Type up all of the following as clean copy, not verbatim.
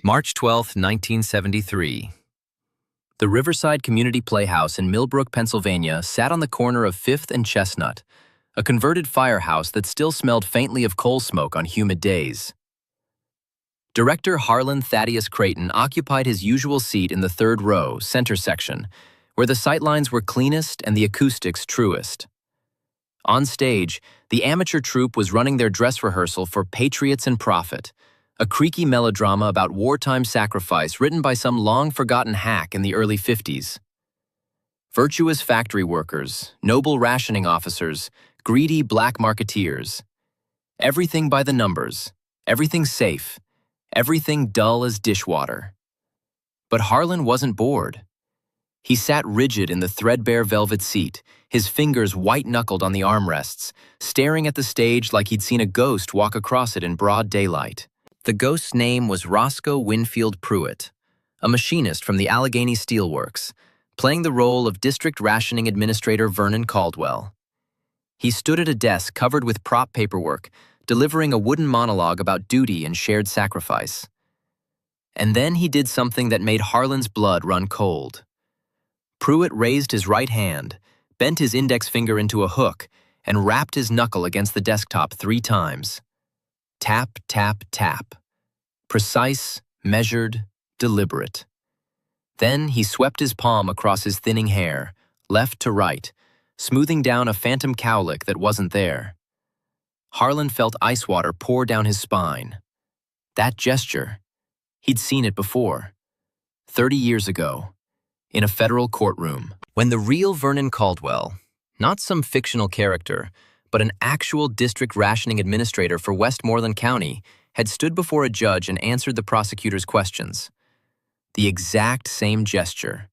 March 12, 1973. The Riverside Community Playhouse in Millbrook, Pennsylvania sat on the corner of 5th and Chestnut, a converted firehouse that still smelled faintly of coal smoke on humid days. Director Harlan Creighton occupied his usual seat in the third row, center section, where the sightlines were cleanest and the acoustics truest. On stage, the amateur troupe was running their dress rehearsal for Patriots and Profit, a creaky melodrama about wartime sacrifice written by some long-forgotten hack in the early 50s. Virtuous factory workers, noble rationing officers, greedy black marketeers. Everything by the numbers, everything safe, everything dull as dishwater. But Harlan wasn't bored. He sat rigid in the threadbare velvet seat, his fingers white-knuckled on the armrests, staring at the stage like he'd seen a ghost walk across it in broad daylight. The ghost's name was Roscoe Pruett, a machinist from the Allegheny Steelworks, playing the role of District Rationing Administrator Vernon Caldwell. He stood at a desk covered with prop paperwork, delivering a wooden monologue about duty and shared sacrifice. And then he did something that made Harlan's blood run cold. Pruett raised his right hand, bent his index finger into a hook, and rapped his knuckle against the desktop 3 times. Tap, tap, tap. Precise, measured, deliberate. Then he swept his palm across his thinning hair, left to right, smoothing down a phantom cowlick that wasn't there. Harlan felt ice water pour down his spine. That gesture, he'd seen it before. 30 years ago, in a federal courtroom, when the real Vernon Caldwell, not some fictional character, but an actual district rationing administrator for Westmoreland County, had stood before a judge and answered the prosecutor's questions. The exact same gesture.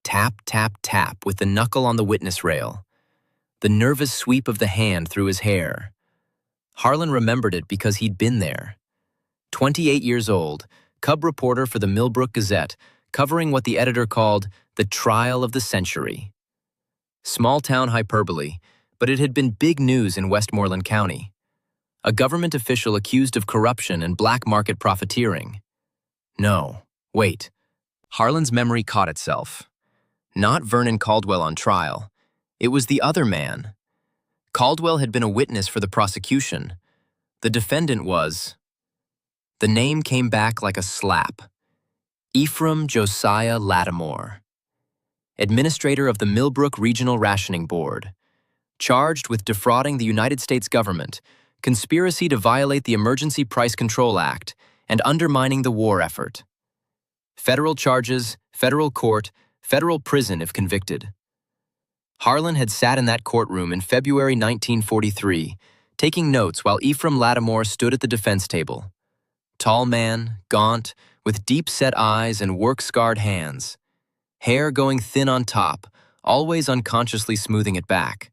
Tap, tap, tap with the knuckle on the witness rail. The nervous sweep of the hand through his hair. Harlan remembered it because he'd been there. 28 years old, cub reporter for the Millbrook Gazette, covering what the editor called the trial of the century. Small-town hyperbole, but it had been big news in Westmoreland County. A government official accused of corruption and black market profiteering. No, wait. Harlan's memory caught itself. Not Vernon Caldwell on trial. It was the other man. Caldwell had been a witness for the prosecution. The defendant was... The name came back like a slap. Ephraim Lattimore, administrator of the Millbrook Regional Rationing Board, charged with defrauding the United States government, conspiracy to violate the Emergency Price Control Act, and undermining the war effort. Federal charges, federal court, federal prison if convicted. Harlan had sat in that courtroom in February 1943, taking notes while Ephraim Lattimore stood at the defense table. Tall man, gaunt, with deep-set eyes and work-scarred hands. Hair going thin on top, always unconsciously smoothing it back.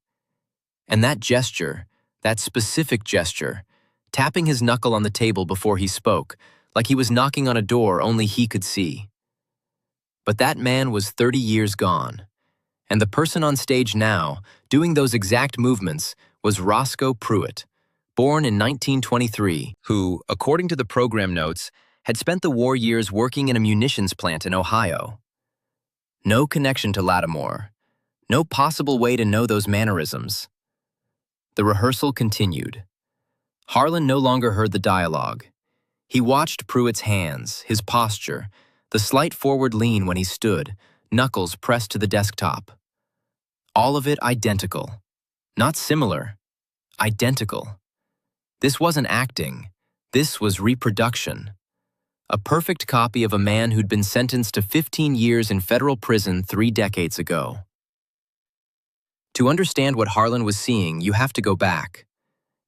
And that gesture, that specific gesture, tapping his knuckle on the table before he spoke, like he was knocking on a door only he could see. But that man was 30 years gone, and the person on stage now, doing those exact movements, was Roscoe Pruett, born in 1923, who, according to the program notes, had spent the war years working in a munitions plant in Ohio. No connection to Lattimore. No possible way to know those mannerisms. The rehearsal continued. Harlan no longer heard the dialogue. He watched Pruett's hands, his posture, the slight forward lean when he stood, knuckles pressed to the desktop. All of it identical. Not similar. Identical. This wasn't acting. This was reproduction. A perfect copy of a man who'd been sentenced to 15 years in federal prison 3 decades ago. To understand what Harlan was seeing, you have to go back.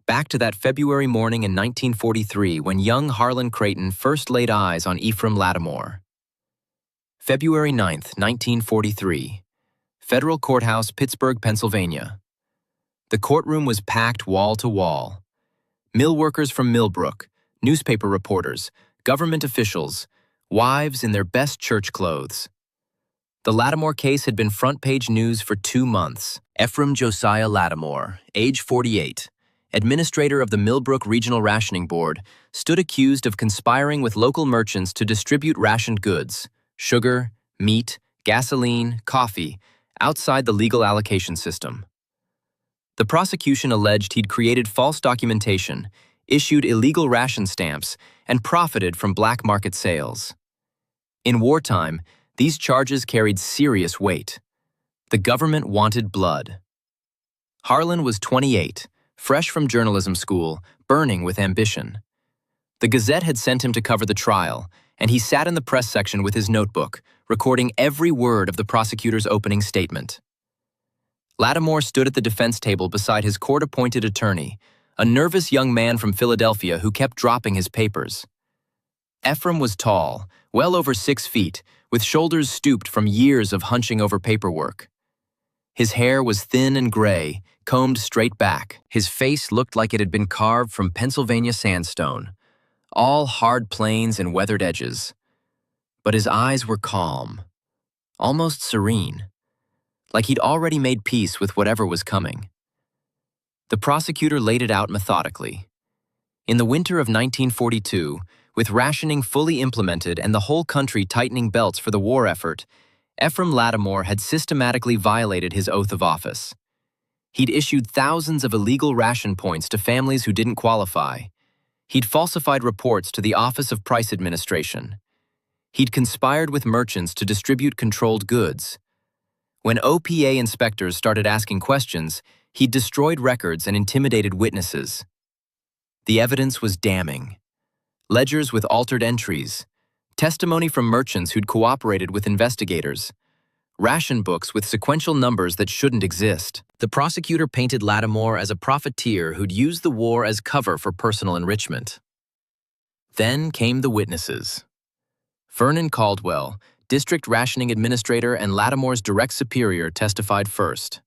Back to that February morning in 1943 when young Harlan Creighton first laid eyes on Ephraim Lattimore. February 9th, 1943. Federal Courthouse, Pittsburgh, Pennsylvania. The courtroom was packed wall to wall. Mill workers from Millbrook, newspaper reporters, government officials, wives in their best church clothes. The Lattimore case had been front-page news for 2 months. Ephraim Lattimore, age 48, administrator of the Millbrook Regional Rationing Board, stood accused of conspiring with local merchants to distribute rationed goods, sugar, meat, gasoline, coffee, outside the legal allocation system. The prosecution alleged he'd created false documentation, issued illegal ration stamps, and profited from black market sales. In wartime, these charges carried serious weight. The government wanted blood. Harlan was 28, fresh from journalism school, burning with ambition. The Gazette had sent him to cover the trial, and he sat in the press section with his notebook, recording every word of the prosecutor's opening statement. Lattimore stood at the defense table beside his court-appointed attorney, a nervous young man from Philadelphia who kept dropping his papers. Ephraim was tall, well over 6 feet, with shoulders stooped from years of hunching over paperwork. His hair was thin and gray, combed straight back. His face looked like it had been carved from Pennsylvania sandstone, all hard planes and weathered edges. But his eyes were calm, almost serene, like he'd already made peace with whatever was coming. The prosecutor laid it out methodically. In the winter of 1942, with rationing fully implemented and the whole country tightening belts for the war effort, Ephraim Lattimore had systematically violated his oath of office. He'd issued thousands of illegal ration points to families who didn't qualify. He'd falsified reports to the Office of Price Administration. He'd conspired with merchants to distribute controlled goods. When OPA inspectors started asking questions, he'd destroyed records and intimidated witnesses. The evidence was damning. Ledgers with altered entries, testimony from merchants who'd cooperated with investigators, ration books with sequential numbers that shouldn't exist. The prosecutor painted Lattimore as a profiteer who'd used the war as cover for personal enrichment. Then came the witnesses. Vernon Caldwell, district rationing administrator and Lattimore's direct superior, testified first.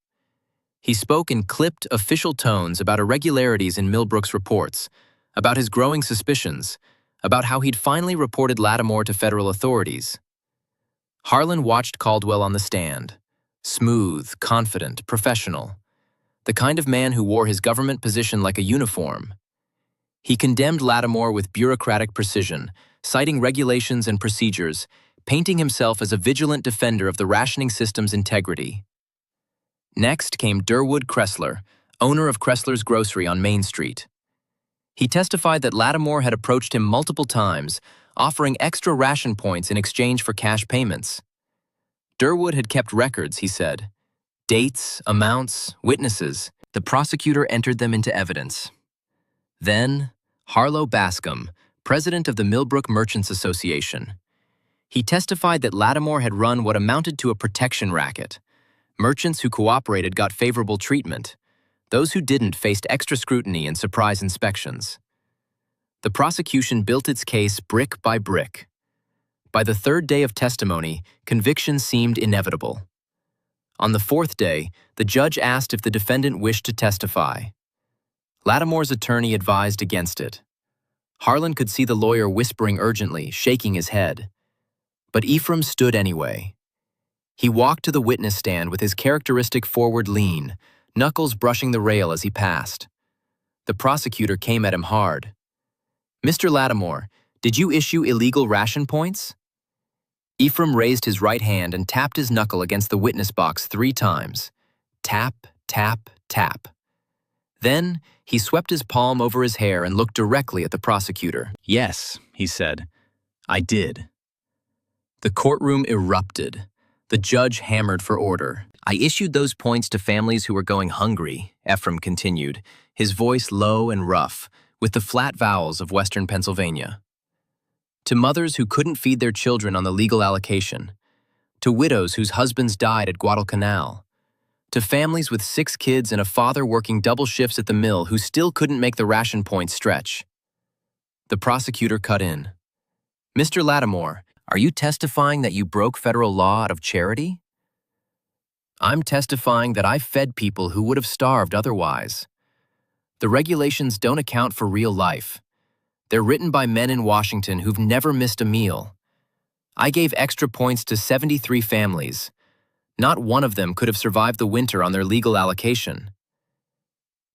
He spoke in clipped, official tones about irregularities in Millbrook's reports, about his growing suspicions, about how he'd finally reported Lattimore to federal authorities. Harlan watched Caldwell on the stand, smooth, confident, professional, the kind of man who wore his government position like a uniform. He condemned Lattimore with bureaucratic precision, citing regulations and procedures, painting himself as a vigilant defender of the rationing system's integrity. Next came Durwood Kressler, owner of Kressler's Grocery on Main Street. He testified that Lattimore had approached him multiple times, offering extra ration points in exchange for cash payments. Durwood had kept records, he said. Dates, amounts, witnesses. The prosecutor entered them into evidence. Then, Harlow Bascom, president of the Millbrook Merchants Association. He testified that Lattimore had run what amounted to a protection racket. Merchants who cooperated got favorable treatment. Those who didn't faced extra scrutiny and surprise inspections. The prosecution built its case brick by brick. By the third day of testimony, conviction seemed inevitable. On the fourth day, the judge asked if the defendant wished to testify. Lattimore's attorney advised against it. Harlan could see the lawyer whispering urgently, shaking his head. But Ephraim stood anyway. He walked to the witness stand with his characteristic forward lean, knuckles brushing the rail as he passed. The prosecutor came at him hard. "Mr. Lattimore, did you issue illegal ration points?" Ephraim raised his right hand and tapped his knuckle against the witness box 3 times. Tap, tap, tap. Then, he swept his palm over his hair and looked directly at the prosecutor. "Yes," he said, "I did." The courtroom erupted. The judge hammered for order. "I issued those points to families who were going hungry," Ephraim continued, his voice low and rough, with the flat vowels of Western Pennsylvania. "To mothers who couldn't feed their children on the legal allocation. To widows whose husbands died at Guadalcanal. To families with 6 kids and a father working double shifts at the mill who still couldn't make the ration points stretch." The prosecutor cut in. "Mr. Lattimore, are you testifying that you broke federal law out of charity?" "I'm testifying that I fed people who would have starved otherwise. The regulations don't account for real life. They're written by men in Washington who've never missed a meal. I gave extra points to 73 families. Not one of them could have survived the winter on their legal allocation."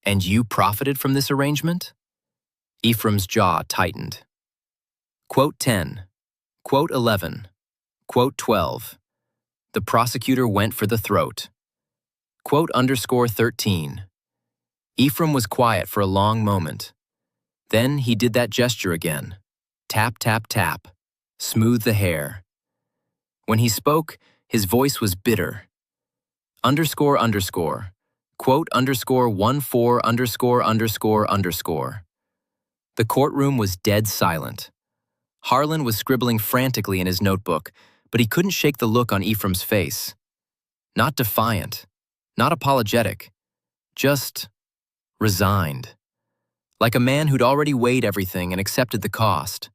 "And you profited from this arrangement?" Ephraim's jaw tightened. Quote 10. Quote 11. Quote 12. The prosecutor went for the throat. Quote underscore 13. Ephraim was quiet for a long moment. Then he did that gesture again. Tap, tap, tap. Smooth the hair. When he spoke, his voice was bitter. Underscore underscore. Quote underscore 14 underscore underscore underscore. The courtroom was dead silent. Harlan was scribbling frantically in his notebook, but he couldn't shake the look on Ephraim's face. Not defiant, not apologetic, just resigned. Like a man who'd already weighed everything and accepted the cost.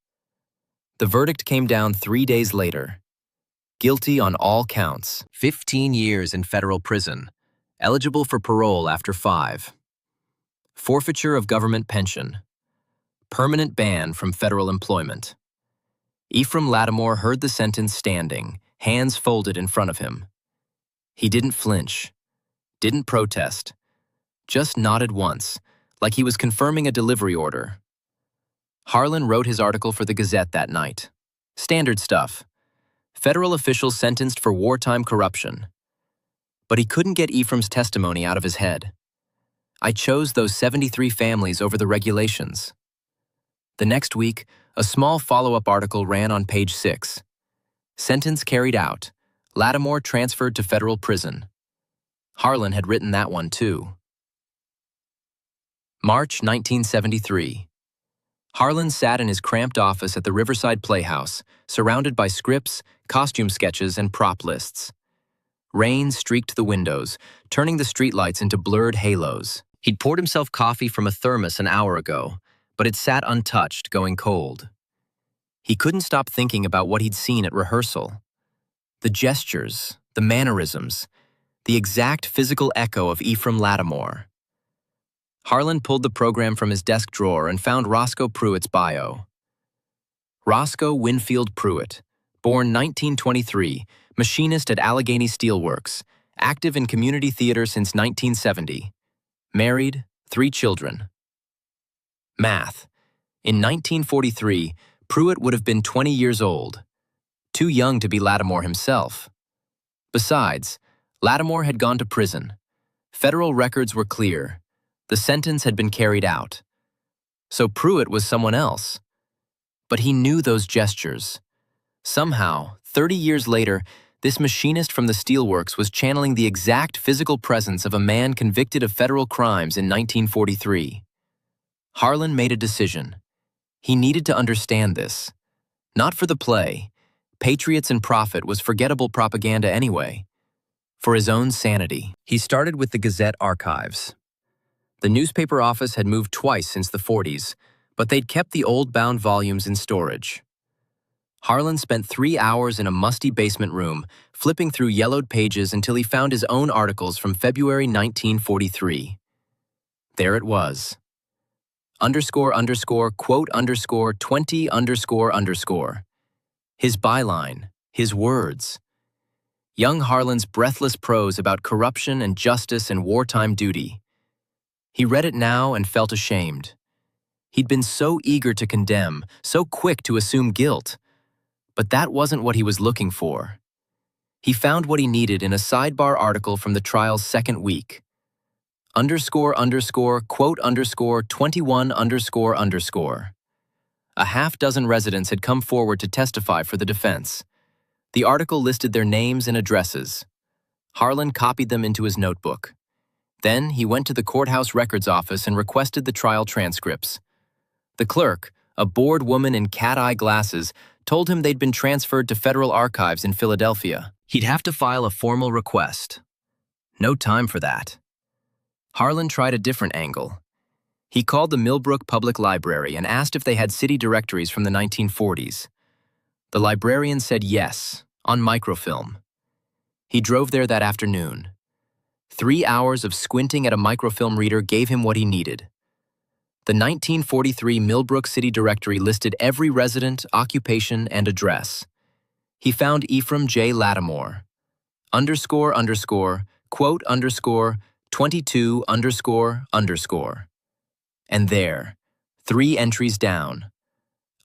The verdict came down 3 days later. Guilty on all counts. 15 years in federal prison. Eligible for parole after 5. Forfeiture of government pension. Permanent ban from federal employment. Ephraim Lattimore heard the sentence standing, hands folded in front of him. He didn't flinch, didn't protest, just nodded once, like he was confirming a delivery order. Harlan wrote his article for the Gazette that night. Standard stuff. Federal officials sentenced for wartime corruption. But he couldn't get Ephraim's testimony out of his head. I chose those 73 families over the regulations. The next week, a small follow-up article ran on page 6. Sentence carried out. Lattimore transferred to federal prison. Harlan had written that one too. March 1973. Harlan sat in his cramped office at the Riverside Playhouse, surrounded by scripts, costume sketches, and prop lists. Rain streaked the windows, turning the streetlights into blurred halos. He'd poured himself coffee from a thermos an hour ago, but it sat untouched, going cold. He couldn't stop thinking about what he'd seen at rehearsal. The gestures, the mannerisms, the exact physical echo of Ephraim Lattimore. Harlan pulled the program from his desk drawer and found Roscoe Pruett's bio. Roscoe Winfield Pruett, born 1923, machinist at Allegheny Steelworks, active in community theater since 1970. Married, 3 children. Math. In 1943, Pruett would have been 20 years old, too young to be Lattimore himself. Besides, Lattimore had gone to prison. Federal records were clear. The sentence had been carried out. So Pruett was someone else. But he knew those gestures. Somehow, 30 years later, this machinist from the steelworks was channeling the exact physical presence of a man convicted of federal crimes in 1943. Harlan made a decision. He needed to understand this. Not for the play. Patriots and profit was forgettable propaganda anyway. For his own sanity. He started with the Gazette archives. The newspaper office had moved twice since the 40s, but they'd kept the old bound volumes in storage. Harlan spent 3 hours in a musty basement room, flipping through yellowed pages until he found his own articles from February 1943. There it was. Underscore underscore quote underscore 20 underscore underscore. His byline, his words. Young Harlan's breathless prose about corruption and justice and wartime duty. He read it now and felt ashamed. He'd been so eager to condemn, so quick to assume guilt. But that wasn't what he was looking for. He found what he needed in a sidebar article from the trial's second week. Underscore underscore quote underscore 21 underscore underscore. A half-dozen residents had come forward to testify for the defense. The article listed their names and addresses. Harlan copied them into his notebook. Then he went to the courthouse records office and requested the trial transcripts. The clerk, a bored woman in cat-eye glasses, told him they'd been transferred to federal archives in Philadelphia. He'd have to file a formal request. No time for that. Harlan tried a different angle. He called the Millbrook Public Library and asked if they had city directories from the 1940s. The librarian said yes, on microfilm. He drove there that afternoon. 3 hours of squinting at a microfilm reader gave him what he needed. The 1943 Millbrook City Directory listed every resident, occupation, and address. He found Ephraim J. Lattimore. Underscore underscore quote underscore 22 underscore underscore. And there, 3 entries down.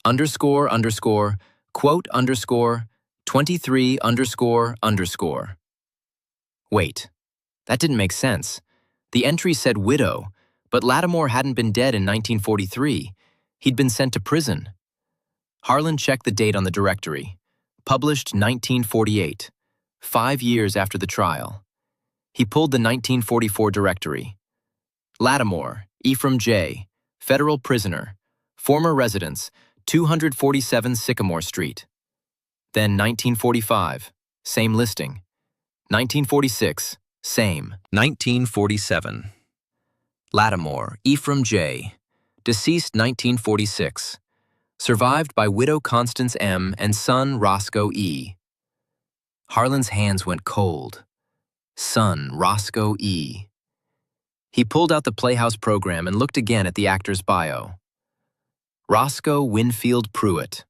Underscore, underscore, quote, underscore, 23, underscore, underscore. Wait, that didn't make sense. The entry said widow, but Lattimore hadn't been dead in 1943. He'd been sent to prison. Harlan checked the date on the directory. Published 1948, 5 years after the trial. He pulled the 1944 directory. Lattimore, Ephraim J., federal prisoner, former residence, 247 Sycamore Street. Then 1945, same listing. 1946, same. 1947. Lattimore, Ephraim J., deceased 1946. Survived by widow Constance M. and son Roscoe E. Harlan's hands went cold. Son Roscoe E. He pulled out the Playhouse program and looked again at the actor's bio. Roscoe Winfield Pruett.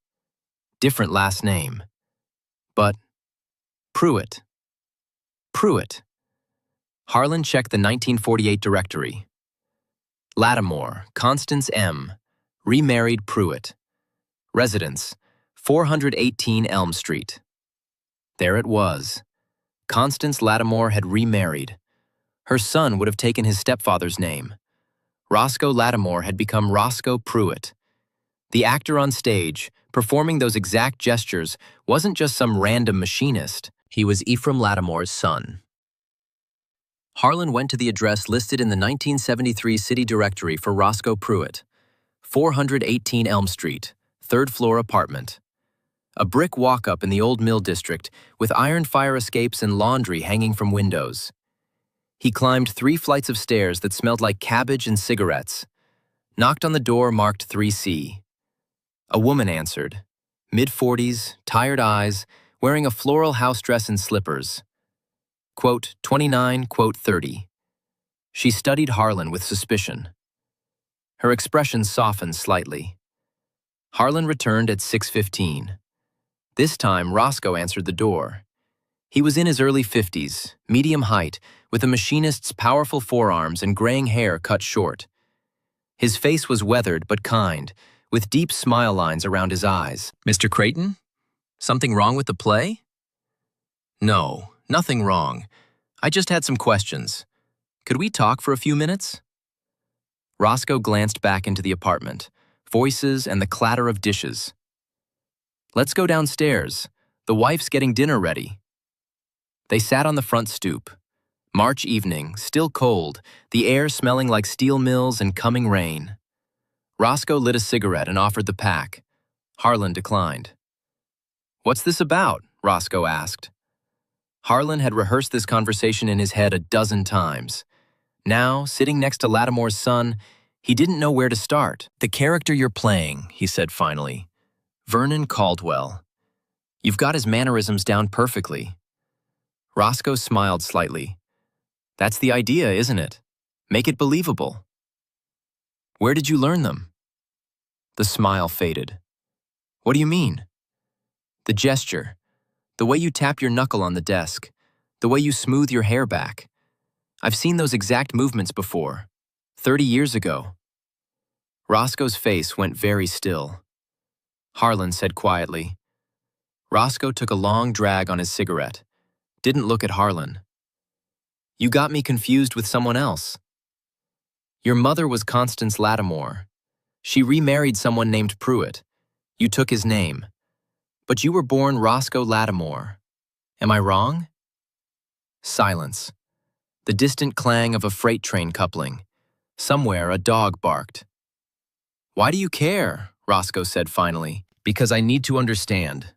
Different last name. But Pruett. Pruett. Harlan checked the 1948 directory. Lattimore, Constance M., remarried Pruett. Residence, 418 Elm Street. There it was. Constance Lattimore had remarried. Her son would have taken his stepfather's name. Roscoe Lattimore had become Roscoe Pruett. The actor on stage, performing those exact gestures, wasn't just some random machinist. He was Ephraim Lattimore's son. Harlan went to the address listed in the 1973 city directory for Roscoe Pruett, 418 Elm Street, third-floor apartment. A brick walk-up in the old mill district with iron fire escapes and laundry hanging from windows. He climbed 3 flights of stairs that smelled like cabbage and cigarettes. Knocked on the door marked 3C. A woman answered, mid-40s, tired eyes, wearing a floral house dress and slippers. Quote, 29, quote, 30. She studied Harlan with suspicion. Her expression softened slightly. Harlan returned at 6:15. This time, Roscoe answered the door. He was in his early 50s, medium height, with a machinist's powerful forearms and graying hair cut short. His face was weathered but kind, with deep smile lines around his eyes. Mr. Creighton? Something wrong with the play? No, nothing wrong. I just had some questions. Could we talk for a few minutes? Roscoe glanced back into the apartment, voices and the clatter of dishes. Let's go downstairs. The wife's getting dinner ready. They sat on the front stoop. March evening, still cold, the air smelling like steel mills and coming rain. Roscoe lit a cigarette and offered the pack. Harlan declined. What's this about? Roscoe asked. Harlan had rehearsed this conversation in his head a dozen times. Now, sitting next to Lattimore's son, he didn't know where to start. The character you're playing, he said finally. Vernon Caldwell. You've got his mannerisms down perfectly. Roscoe smiled slightly. That's the idea, isn't it? Make it believable. Where did you learn them? The smile faded. What do you mean? The gesture. The way you tap your knuckle on the desk. The way you smooth your hair back. I've seen those exact movements before. 30 years ago. Roscoe's face went very still. Harlan said quietly. Roscoe took a long drag on his cigarette. Didn't look at Harlan. You got me confused with someone else. Your mother was Constance Lattimore. She remarried someone named Pruett. You took his name. But you were born Roscoe Lattimore. Am I wrong? Silence. The distant clang of a freight train coupling. Somewhere a dog barked. Why do you care? Roscoe said finally. Because I need to understand.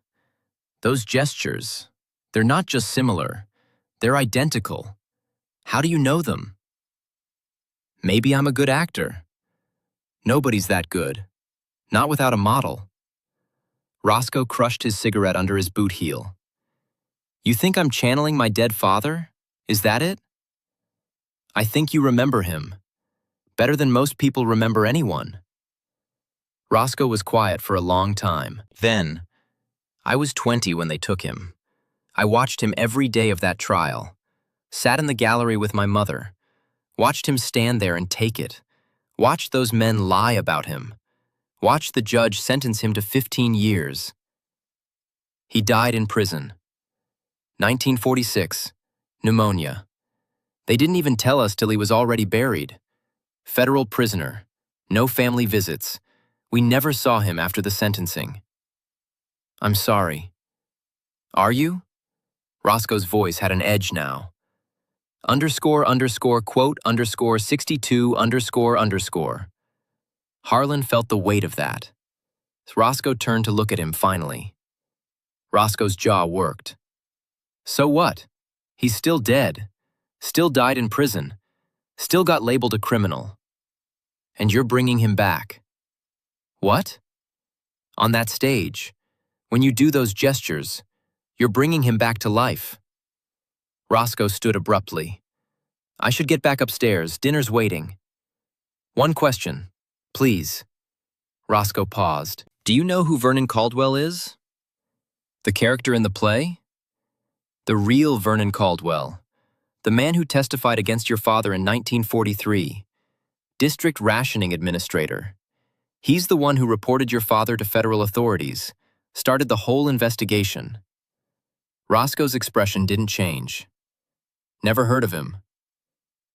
Those gestures, they're not just similar. They're identical. How do you know them? Maybe I'm a good actor. Nobody's that good. Not without a model. Roscoe crushed his cigarette under his boot heel. You think I'm channeling my dead father? Is that it? I think you remember him. Better than most people remember anyone. Roscoe was quiet for a long time. Then, I was 20 when they took him. I watched him every day of that trial. Sat in the gallery with my mother. Watched him stand there and take it. Watched those men lie about him. Watched the judge sentence him to 15 years. He died in prison. 1946. Pneumonia. They didn't even tell us till he was already buried. Federal prisoner. No family visits. We never saw him after the sentencing. I'm sorry. Are you? Roscoe's voice had an edge now. __quote _62 ___. Harlan felt the weight of that. Roscoe turned to look at him finally. Roscoe's jaw worked. So what? He's still dead. Still died in prison. Still got labeled a criminal. And you're bringing him back. What? On that stage, when you do those gestures, you're bringing him back to life. Roscoe stood abruptly. I should get back upstairs. Dinner's waiting. One question, please. Roscoe paused. Do you know who Vernon Caldwell is? The character in the play? The real Vernon Caldwell. The man who testified against your father in 1943. District Rationing Administrator. He's the one who reported your father to federal authorities, started the whole investigation. Roscoe's expression didn't change. Never heard of him.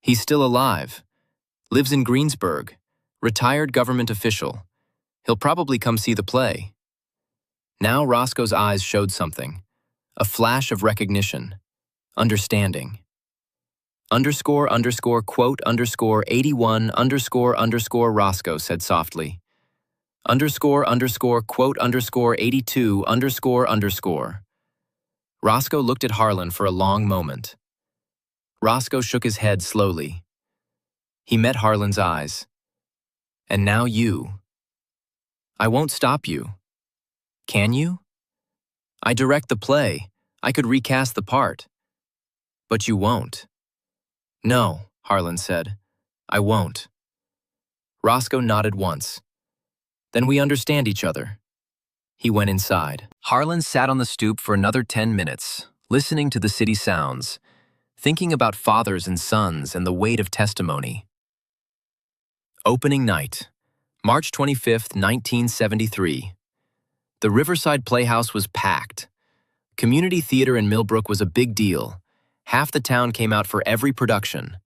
He's still alive. Lives in Greensburg. Retired government official. He'll probably come see the play. Now Roscoe's eyes showed something. A flash of recognition. Understanding. __quote _81 __ Roscoe said softly. __quote _82 __. Roscoe looked at Harlan for a long moment. Roscoe shook his head slowly. He met Harlan's eyes. And now you. I won't stop you. Can you? I direct the play. I could recast the part. But you won't. No, Harlan said. I won't. Roscoe nodded once. Then we understand each other. He went inside. Harlan sat on the stoop for another 10 minutes, listening to the city sounds, thinking about fathers and sons and the weight of testimony. Opening night, March 25, 1973. The Riverside Playhouse was packed. Community theater in Millbrook was a big deal. Half the town came out for every production.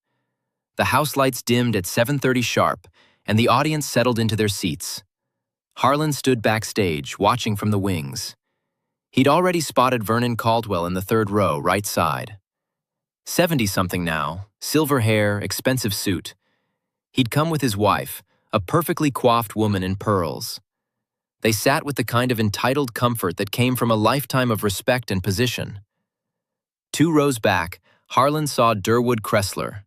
The house lights dimmed at 7:30 sharp, and the audience settled into their seats. Harlan stood backstage, watching from the wings. He'd already spotted Vernon Caldwell in the third row, right side. 70-something now, silver hair, expensive suit. He'd come with his wife, a perfectly coiffed woman in pearls. They sat with the kind of entitled comfort that came from a lifetime of respect and position. 2 rows back, Harlan saw Durwood Kressler,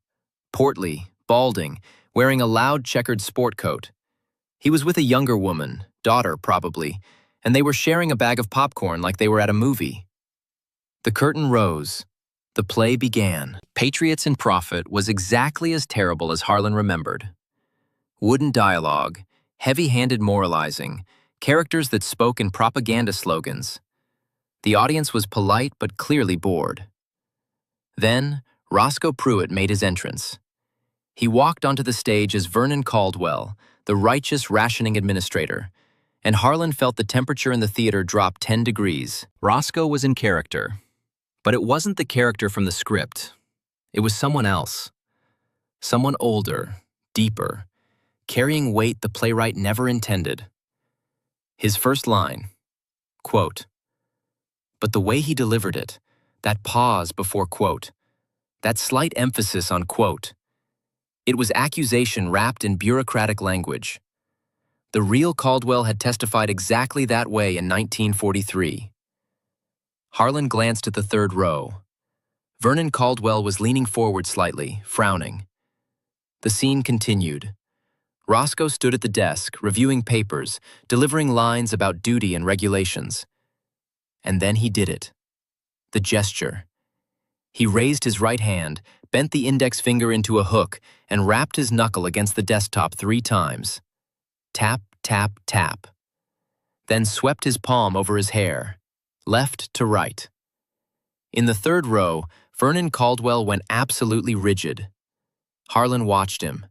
portly, balding, wearing a loud checkered sport coat. He was with a younger woman, daughter probably, and they were sharing a bag of popcorn like they were at a movie. The curtain rose. The play began. Patriots and Profit was exactly as terrible as Harlan remembered. Wooden dialogue, heavy-handed moralizing, characters that spoke in propaganda slogans. The audience was polite but clearly bored. Then, Roscoe Pruett made his entrance. He walked onto the stage as Vernon Caldwell, the righteous rationing administrator, and Harlan felt the temperature in the theater drop 10 degrees. Roscoe was in character, but it wasn't the character from the script. It was someone else. Someone older, deeper, carrying weight the playwright never intended. His first line, quote, but the way he delivered it, that pause before quote, that slight emphasis on quote, it was accusation wrapped in bureaucratic language. The real Caldwell had testified exactly that way in 1943. Harlan glanced at the third row. Vernon Caldwell was leaning forward slightly, frowning. The scene continued. Roscoe stood at the desk, reviewing papers, delivering lines about duty and regulations. And then he did it. The gesture. He raised his right hand, bent the index finger into a hook, and rapped his knuckle against the desktop 3 times. Tap, tap, tap. Then swept his palm over his hair, left to right. In the third row, Vernon Caldwell went absolutely rigid. Harlan watched him.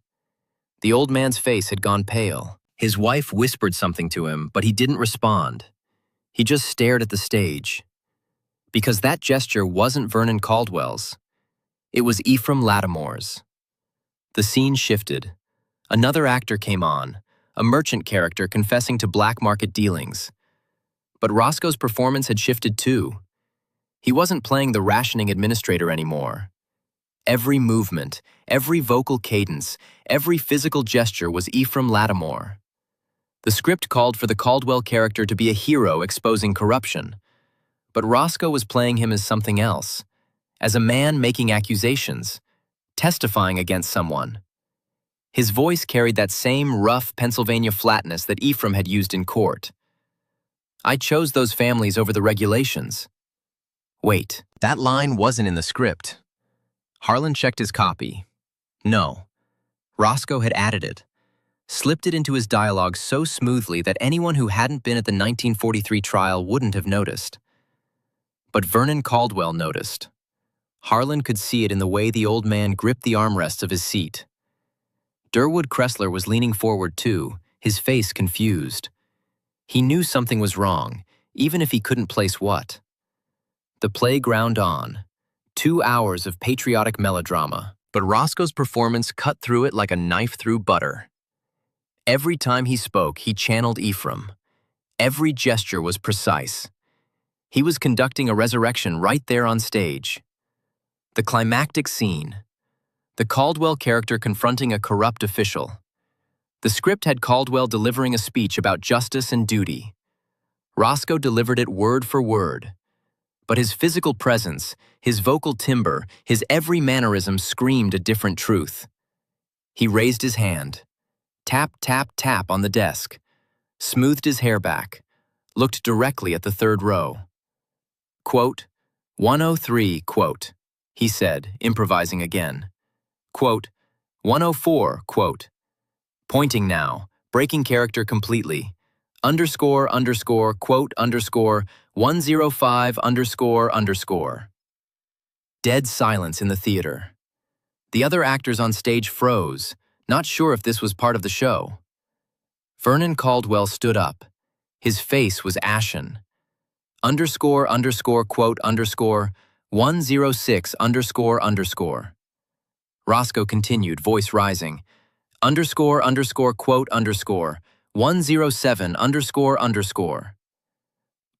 The old man's face had gone pale. His wife whispered something to him, but he didn't respond. He just stared at the stage. Because that gesture wasn't Vernon Caldwell's. It was Ephraim Lattimore's. The scene shifted. Another actor came on, a merchant character confessing to black market dealings. But Roscoe's performance had shifted too. He wasn't playing the rationing administrator anymore. Every movement, every vocal cadence, every physical gesture was Ephraim Lattimore. The script called for the Caldwell character to be a hero exposing corruption. But Roscoe was playing him as something else, as a man making accusations, testifying against someone. His voice carried that same rough Pennsylvania flatness that Ephraim had used in court. I chose those families over the regulations. Wait, that line wasn't in the script. Harlan checked his copy. No. Roscoe had added it, slipped it into his dialogue so smoothly that anyone who hadn't been at the 1943 trial wouldn't have noticed. But Vernon Caldwell noticed. Harlan could see it in the way the old man gripped the armrests of his seat. Durwood Kressler was leaning forward too, his face confused. He knew something was wrong, even if he couldn't place what. The play ground on. 2 hours of patriotic melodrama, but Roscoe's performance cut through it like a knife through butter. Every time he spoke, he channeled Ephraim. Every gesture was precise. He was conducting a resurrection right there on stage. The climactic scene. The Caldwell character confronting a corrupt official. The script had Caldwell delivering a speech about justice and duty. Roscoe delivered it word for word. But his physical presence, his vocal timbre, his every mannerism screamed a different truth. He raised his hand, tap, tap, tap on the desk, smoothed his hair back, looked directly at the third row. Quote, 103, quote, he said, improvising again. Quote, 104, quote, pointing now, breaking character completely. Underscore, underscore, quote, underscore, 105, underscore, underscore. Dead silence in the theater. The other actors on stage froze, not sure if this was part of the show. Vernon Caldwell stood up. His face was ashen. Underscore, underscore, quote, underscore, 106, underscore, underscore. Roscoe continued, voice rising. Underscore, underscore, quote, underscore, 107, underscore, underscore.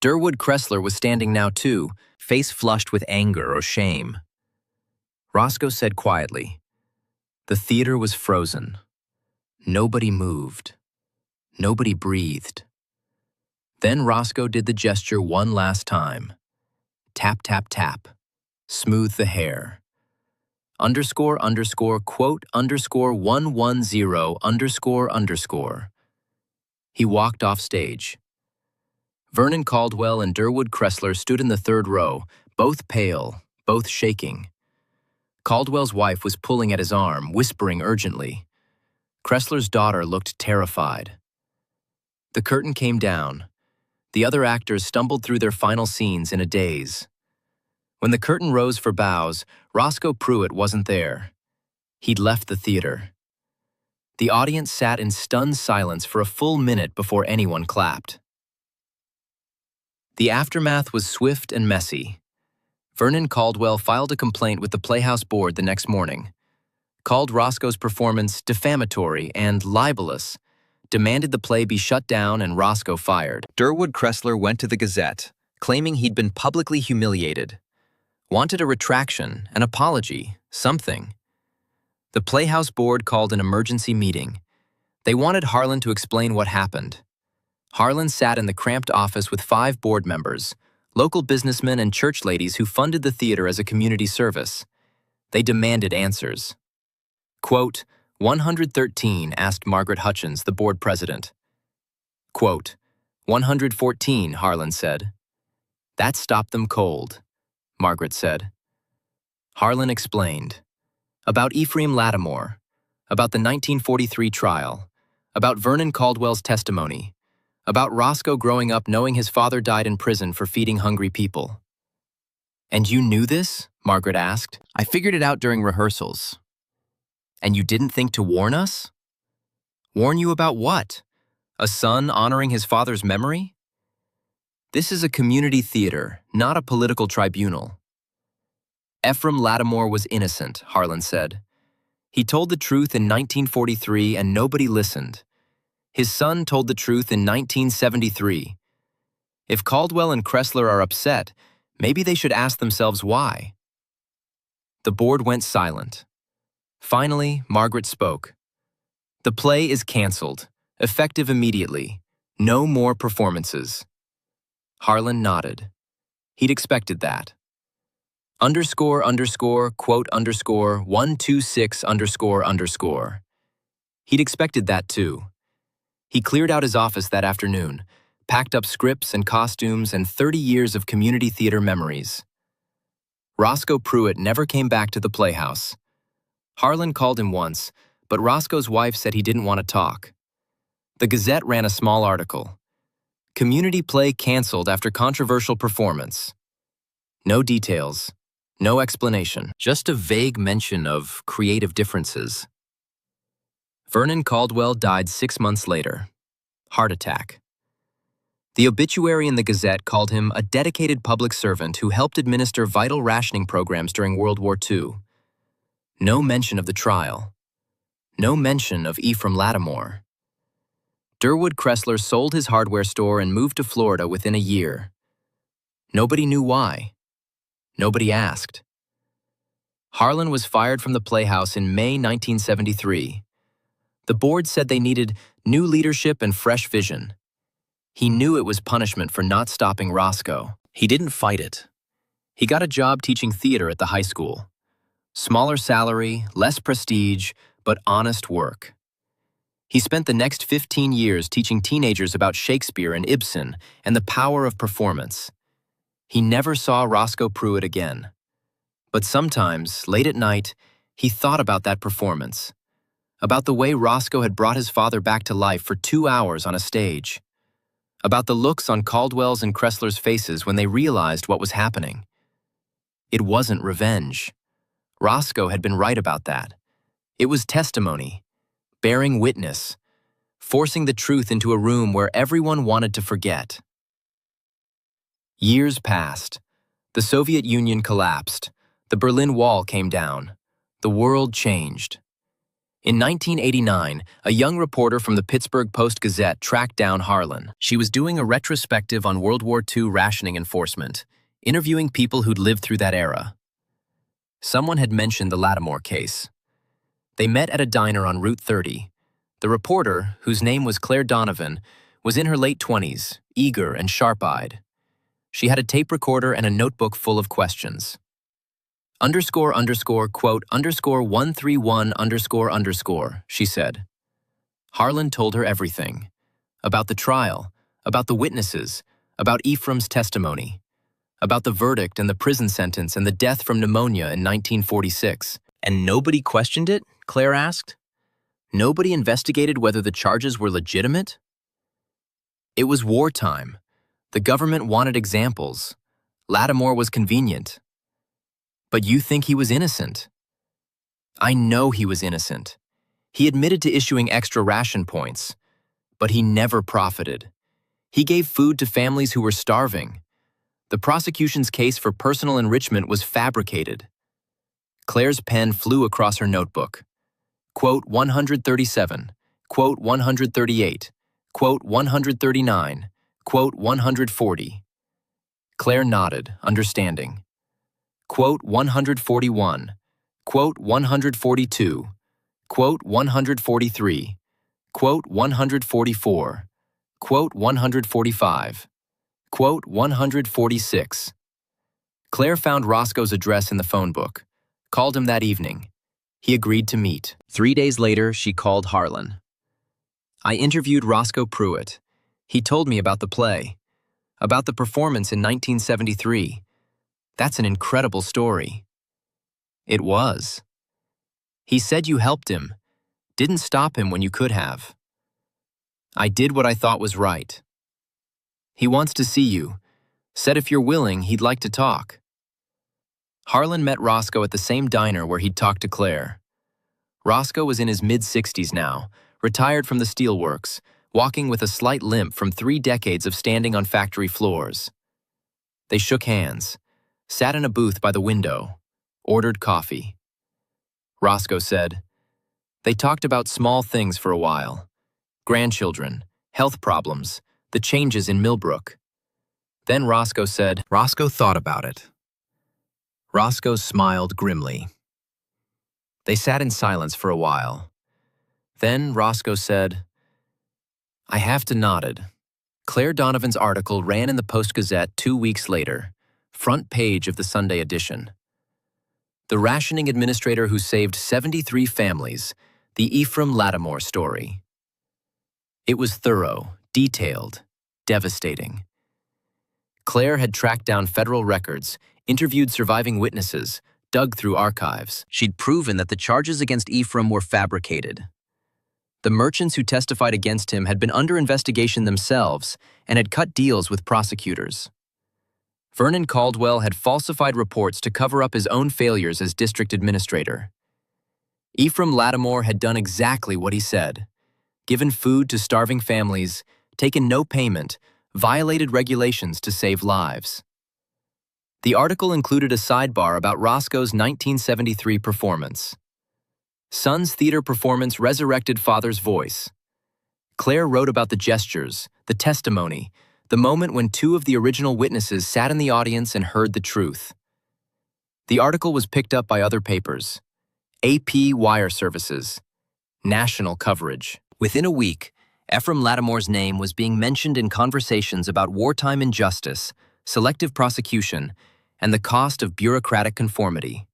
Durwood Kressler was standing now too, face flushed with anger or shame. Roscoe said quietly, the theater was frozen. Nobody moved. Nobody breathed. Then Roscoe did the gesture one last time. Tap, tap, tap. Smooth the hair. Underscore, underscore, quote, underscore, 110, underscore, underscore. He walked off stage. Vernon Caldwell and Durwood Kressler stood in the third row, both pale, both shaking. Caldwell's wife was pulling at his arm, whispering urgently. Kressler's daughter looked terrified. The curtain came down. The other actors stumbled through their final scenes in a daze. When the curtain rose for bows, Roscoe Pruett wasn't there. He'd left the theater. The audience sat in stunned silence for a full minute before anyone clapped. The aftermath was swift and messy. Vernon Caldwell filed a complaint with the Playhouse Board the next morning, called Roscoe's performance defamatory and libelous, demanded the play be shut down and Roscoe fired. Durwood Kressler went to the Gazette, claiming he'd been publicly humiliated. Wanted a retraction, an apology, something. The Playhouse Board called an emergency meeting. They wanted Harlan to explain what happened. Harlan sat in the cramped office with 5 board members, local businessmen and church ladies who funded the theater as a community service. They demanded answers. Quote, 113, asked Margaret Hutchins, the board president. Quote, 114, Harlan said. That stopped them cold, Margaret said. Harlan explained. About Ephraim Lattimore, about the 1943 trial, about Vernon Caldwell's testimony, about Roscoe growing up knowing his father died in prison for feeding hungry people. And you knew this? Margaret asked. I figured it out during rehearsals. And you didn't think to warn us? Warn you about what? A son honoring his father's memory? This is a community theater, not a political tribunal. Ephraim Lattimore was innocent, Harlan said. He told the truth in 1943 and nobody listened. His son told the truth in 1973. If Caldwell and Kressler are upset, maybe they should ask themselves why. The board went silent. Finally, Margaret spoke. The play is canceled, effective immediately. No more performances. Harlan nodded. He'd expected that. __quote _126 __. He'd expected that too. He cleared out his office that afternoon, packed up scripts and costumes and 30 years of community theater memories. Roscoe Pruett never came back to the Playhouse. Harlan called him once, but Roscoe's wife said he didn't want to talk. The Gazette ran a small article. Community play canceled after controversial performance. No details, no explanation, just a vague mention of creative differences. Vernon Caldwell died 6 months later. Heart attack. The obituary in the Gazette called him a dedicated public servant who helped administer vital rationing programs during World War II. No mention of the trial. No mention of Ephraim Lattimore. Durwood Kressler sold his hardware store and moved to Florida within a year. Nobody knew why. Nobody asked. Harlan was fired from the Playhouse in May 1973. The board said they needed new leadership and fresh vision. He knew it was punishment for not stopping Roscoe. He didn't fight it. He got a job teaching theater at the high school. Smaller salary, less prestige, but honest work. He spent the next 15 years teaching teenagers about Shakespeare and Ibsen and the power of performance. He never saw Roscoe Pruett again. But sometimes, late at night, he thought about that performance, about the way Roscoe had brought his father back to life for 2 hours on a stage, about the looks on Caldwell's and Kressler's faces when they realized what was happening. It wasn't revenge. Roscoe had been right about that. It was testimony, bearing witness, forcing the truth into a room where everyone wanted to forget. Years passed. The Soviet Union collapsed. The Berlin Wall came down. The world changed. In 1989, a young reporter from the Pittsburgh Post-Gazette tracked down Harlan. She was doing a retrospective on World War II rationing enforcement, interviewing people who'd lived through that era. Someone had mentioned the Lattimore case. They met at a diner on Route 30. The reporter, whose name was Claire Donovan, was in her late 20s, eager and sharp-eyed. She had a tape recorder and a notebook full of questions. __quote _131 __, she said. Harlan told her everything. About the trial, about the witnesses, about Ephraim's testimony, about the verdict and the prison sentence and the death from pneumonia in 1946. And nobody questioned it? Claire asked. Nobody investigated whether the charges were legitimate? It was wartime. The government wanted examples. Lattimore was convenient. But you think he was innocent? I know he was innocent. He admitted to issuing extra ration points, but he never profited. He gave food to families who were starving. The prosecution's case for personal enrichment was fabricated. Claire's pen flew across her notebook. Quote 137, quote 138, quote 139, quote 140. Claire nodded, understanding. Quote 141, quote 142, quote 143, quote 144, quote 145, quote 146. Claire found Roscoe's address in the phone book, called him that evening. He agreed to meet. 3 days later, she called Harlan. I interviewed Roscoe Pruett. He told me about the play, about the performance in 1973. That's an incredible story. It was. He said you helped him, didn't stop him when you could have. I did what I thought was right. He wants to see you. Said if you're willing, he'd like to talk. Harlan met Roscoe at the same diner where he'd talked to Claire. Roscoe was in his mid-60s now, retired from the steelworks, walking with a slight limp from 3 decades of standing on factory floors. They shook hands, sat in a booth by the window, ordered coffee. Roscoe said, "They talked about small things for a while. Grandchildren, health problems, the changes in Millbrook." Then Roscoe said, Roscoe thought about it. Roscoe smiled grimly. They sat in silence for a while. Then Roscoe said, "I have to nodded." Claire Donovan's article ran in the Post-Gazette 2 weeks later, front page of the Sunday edition. The rationing administrator who saved 73 families, the Ephraim Lattimore story. It was thorough, detailed, devastating. Claire had tracked down federal records, interviewed surviving witnesses, dug through archives. She'd proven that the charges against Ephraim were fabricated. The merchants who testified against him had been under investigation themselves and had cut deals with prosecutors. Vernon Caldwell had falsified reports to cover up his own failures as district administrator. Ephraim Lattimore had done exactly what he said, given food to starving families, taken no payment, violated regulations to save lives. The article included a sidebar about Roscoe's 1973 performance. Son's theater performance resurrected father's voice. Claire wrote about the gestures, the testimony, the moment when 2 of the original witnesses sat in the audience and heard the truth. The article was picked up by other papers. AP Wire Services. National coverage. Within a week, Ephraim Lattimore's name was being mentioned in conversations about wartime injustice, selective prosecution, and the cost of bureaucratic conformity.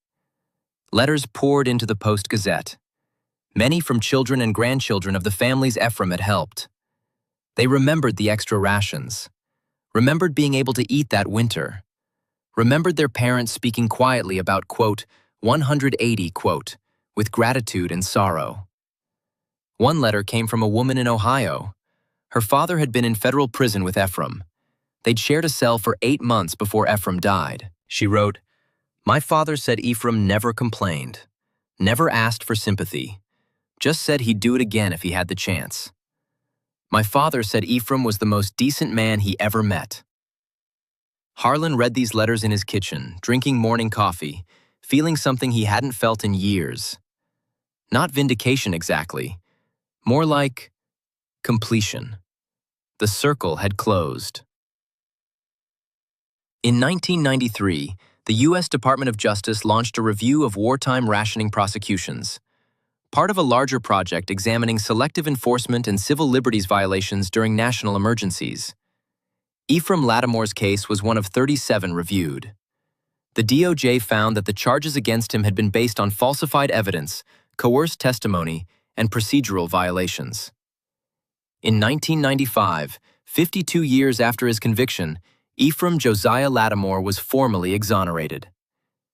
Letters poured into the Post-Gazette, many from children and grandchildren of the families Ephraim had helped. They remembered the extra rations, remembered being able to eat that winter, remembered their parents speaking quietly about, quote, 180, quote, with gratitude and sorrow. One letter came from a woman in Ohio. Her father had been in federal prison with Ephraim. They'd shared a cell for 8 months before Ephraim died. She wrote, "My father said Ephraim never complained, never asked for sympathy, just said he'd do it again if he had the chance. My father said Ephraim was the most decent man he ever met." Harlan read these letters in his kitchen, drinking morning coffee, feeling something he hadn't felt in years. Not vindication exactly, more like completion. The circle had closed. In 1993, the U.S. Department of Justice launched a review of wartime rationing prosecutions, part of a larger project examining selective enforcement and civil liberties violations during national emergencies. Ephraim Lattimore's case was one of 37 reviewed. The DOJ found that the charges against him had been based on falsified evidence, coerced testimony, and procedural violations. In 1995, 52 years after his conviction, Ephraim Josiah Lattimore was formally exonerated.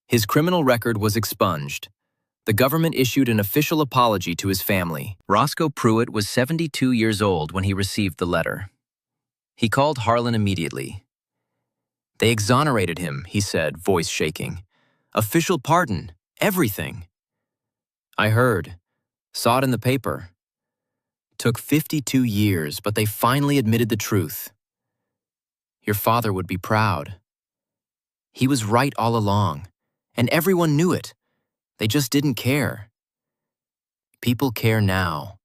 His criminal record was expunged. The government issued an official apology to his family. Roscoe Pruett was 72 years old when he received the letter. He called Harlan immediately. "They exonerated him," he said, voice shaking. "Official pardon, everything." "I heard. Saw it in the paper. Took 52 years, but they finally admitted the truth. Your father would be proud. He was right all along, and everyone knew it. They just didn't care. People care now,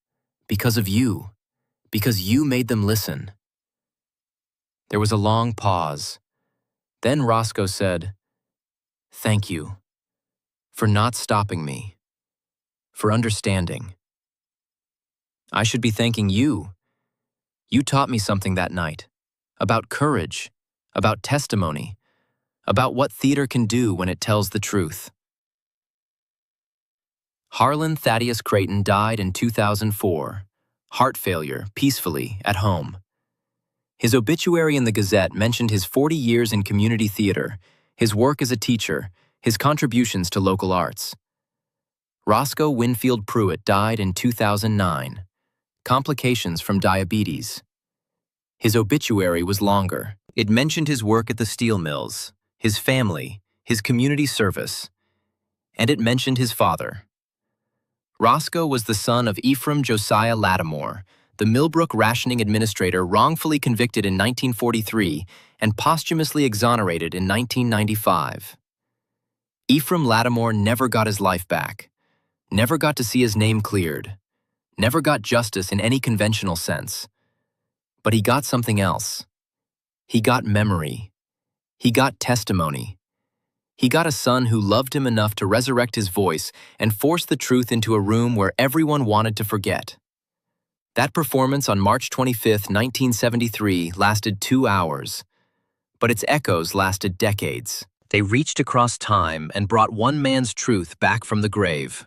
because of you, because you made them listen." There was a long pause. Then Roscoe said, "Thank you for not stopping me, for understanding. I should be thanking you. You taught me something that night, about courage, about testimony, about what theater can do when it tells the truth." Harlan Thaddeus Creighton died in 2004, heart failure, peacefully, at home. His obituary in the Gazette mentioned his 40 years in community theater, his work as a teacher, his contributions to local arts. Roscoe Winfield Pruett died in 2009, complications from diabetes. His obituary was longer. It mentioned his work at the steel mills, his family, his community service, and it mentioned his father. Roscoe was the son of Ephraim Josiah Lattimore, the Millbrook rationing administrator wrongfully convicted in 1943 and posthumously exonerated in 1995. Ephraim Lattimore never got his life back, never got to see his name cleared, never got justice in any conventional sense. But he got something else. He got memory. He got testimony. He got a son who loved him enough to resurrect his voice and force the truth into a room where everyone wanted to forget. That performance on March 25, 1973, lasted 2 hours, but its echoes lasted decades. They reached across time and brought one man's truth back from the grave.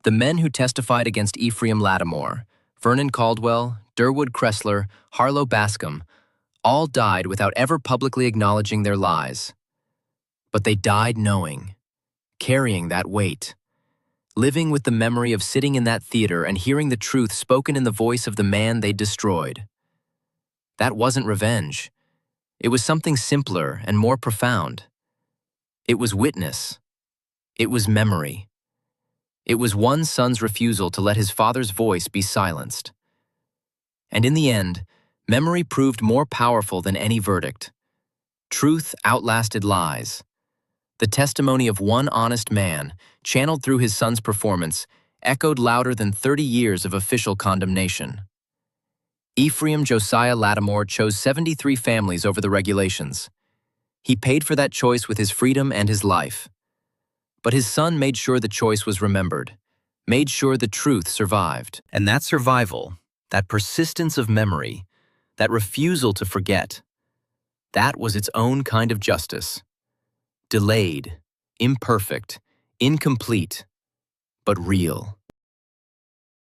The men who testified against Ephraim Lattimore, Vernon Caldwell, Durwood Kressler, Harlow Bascom, all died without ever publicly acknowledging their lies. But they died knowing, carrying that weight, living with the memory of sitting in that theater and hearing the truth spoken in the voice of the man they'd destroyed. That wasn't revenge. It was something simpler and more profound. It was witness. It was memory. It was one son's refusal to let his father's voice be silenced. And in the end, memory proved more powerful than any verdict. Truth outlasted lies. The testimony of one honest man, channeled through his son's performance, echoed louder than 30 years of official condemnation. Ephraim Josiah Lattimore chose 73 families over the regulations. He paid for that choice with his freedom and his life. But his son made sure the choice was remembered, made sure the truth survived. And that survival, that persistence of memory, that refusal to forget, that was its own kind of justice. Delayed, imperfect, incomplete, but real.